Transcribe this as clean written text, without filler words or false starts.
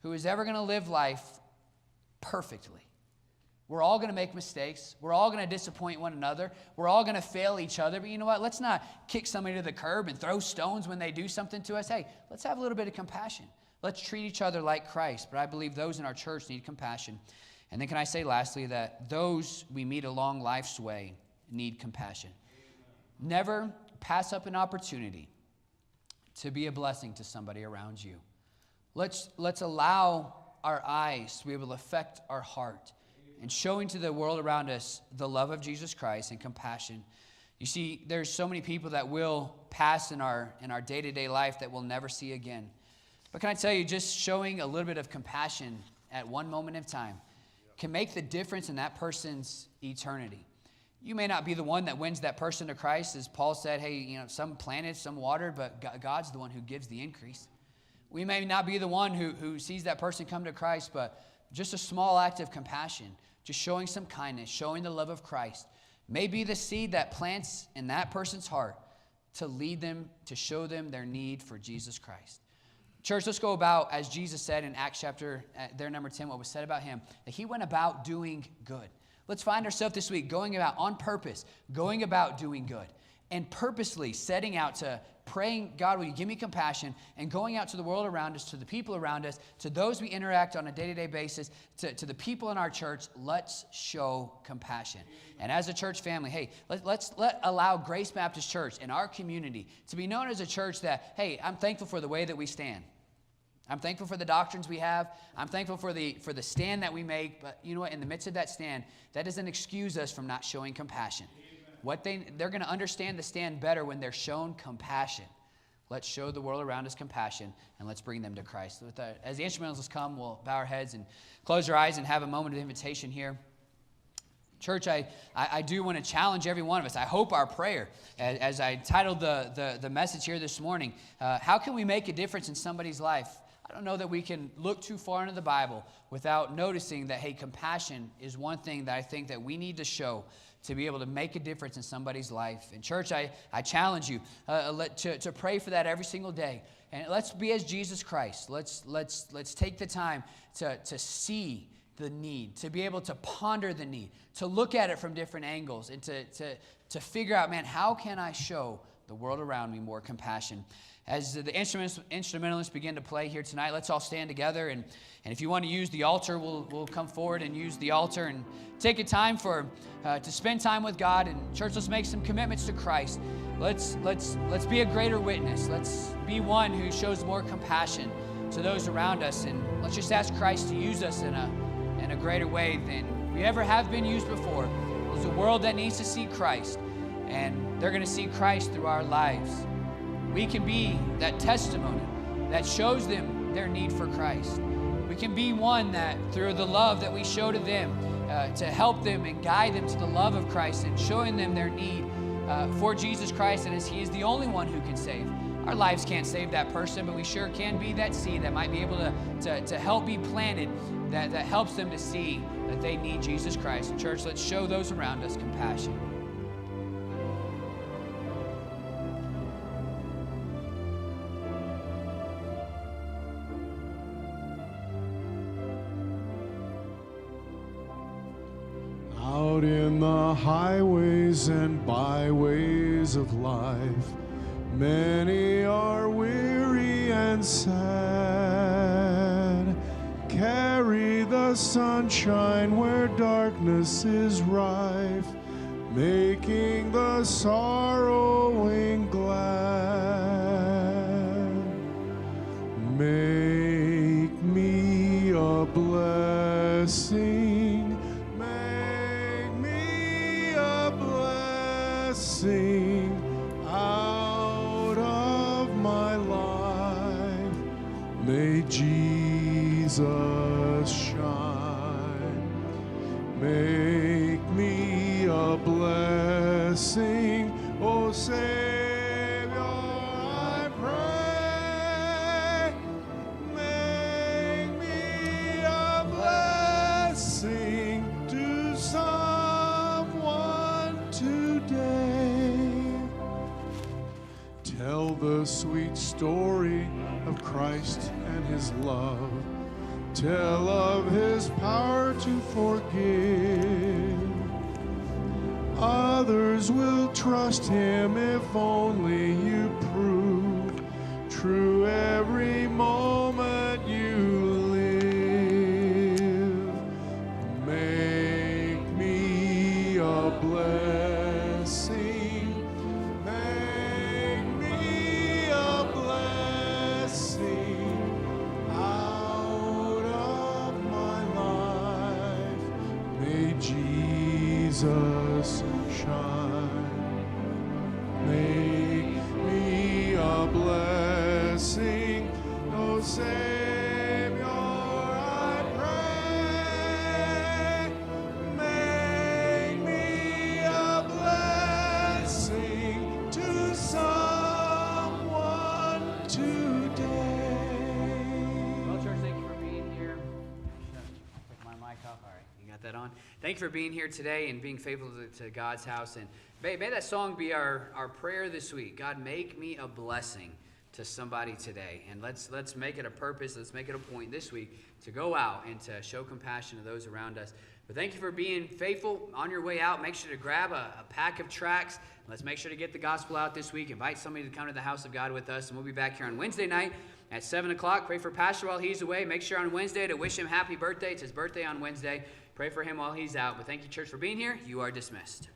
who is ever going to live life perfectly. We're all going to make mistakes. We're all going to disappoint one another. We're all going to fail each other. But you know what? Let's not kick somebody to the curb and throw stones when they do something to us. Hey, let's have a little bit of compassion. Let's treat each other like Christ. But I believe those in our church need compassion. And then can I say lastly that those we meet along life's way need compassion. Never pass up an opportunity to be a blessing to somebody around you. Let's allow our eyes to be able to affect our heart and showing to the world around us the love of Jesus Christ and compassion. You see, there's so many people that will pass in our day-to-day life that we'll never see again. But can I tell you, just showing a little bit of compassion at one moment of time can make the difference in that person's eternity. You may not be the one that wins that person to Christ. As Paul said, hey, some planted, some watered, but God's the one who gives the increase. We may not be the one who sees that person come to Christ, but just a small act of compassion, just showing some kindness, showing the love of Christ, may be the seed that plants in that person's heart to lead them, to show them their need for Jesus Christ. Church, let's go about, as Jesus said in Acts chapter, there number 10, what was said about him, that he went about doing good. Let's find ourselves this week going about on purpose, going about doing good, and purposely setting out to praying, God, will you give me compassion, and going out to the world around us, to the people around us, to those we interact on a day-to-day basis, to the people in our church, let's show compassion. And as a church family, hey, let's allow Grace Baptist Church in our community to be known as a church that, hey, I'm thankful for the way that we stand. I'm thankful for the doctrines we have. I'm thankful for the stand that we make. But you know what? In the midst of that stand, that doesn't excuse us from not showing compassion. They're going to understand the stand better when they're shown compassion. Let's show the world around us compassion, and let's bring them to Christ. As the instrumentalists come, we'll bow our heads and close our eyes and have a moment of invitation here. Church, I do want to challenge every one of us. I hope our prayer, as I titled the message here this morning, how can we make a difference in somebody's life? I don't know that we can look too far into the Bible without noticing that, hey, compassion is one thing that I think that we need to show to be able to make a difference in somebody's life. And church, I challenge you to pray for that every single day. And let's be as Jesus Christ. Let's take the time to see the need, to be able to ponder the need, to look at it from different angles, and to figure out, man, how can I show the world around me more compassion? As the instrumentalists begin to play here tonight, let's all stand together. And if you want to use the altar, we'll come forward and use the altar and take a time to spend time with God. And church, let's make some commitments to Christ. Let's be a greater witness. Let's be one who shows more compassion to those around us. And let's just ask Christ to use us in a greater way than we ever have been used before. There's a world that needs to see Christ, and they're going to see Christ through our lives. We can be that testimony that shows them their need for Christ. We can be one that, through the love that we show to them, to help them and guide them to the love of Christ and showing them their need for Jesus Christ, and as He is the only one who can save. Our lives can't save that person, but we sure can be that seed that might be able to help be planted, that helps them to see that they need Jesus Christ. And church, let's show those around us compassion. Out in the highways and byways of life, many are weary and sad. Carry the sunshine where darkness is rife, making the sorrowing glad. Make me a blessing. Out of my life, may Jesus shine. Make me a blessing, oh Savior, I pray. Make me a blessing to someone today. Tell the sweet story of Christ and His love. tell of his power to forgive. Others will trust him if only you prove true every moment you live. Make me a blessing. Make me a blessing out of my life. May Jesus shine. Make me a blessing, oh Savior, I pray. Make me a blessing to someone today. Well, church, thank you for being here. Pick my mic up. All right, you got that on? Thank you for being here today and being faithful to God's house. And may that song be our prayer this week. God, make me a blessing to somebody today. And let's make it a purpose. Let's make it a point this week to go out and to show compassion to those around us. But thank you for being faithful. On your way out, make sure to grab a pack of tracts. Let's make sure to get the gospel out this week. Invite somebody to come to the house of God with us. And we'll be back here on Wednesday night at 7 o'clock. Pray for Pastor while he's away. Make sure on Wednesday to wish him happy birthday. It's his birthday on Wednesday. Pray for him while he's out. But thank you, church, for being here. You are dismissed.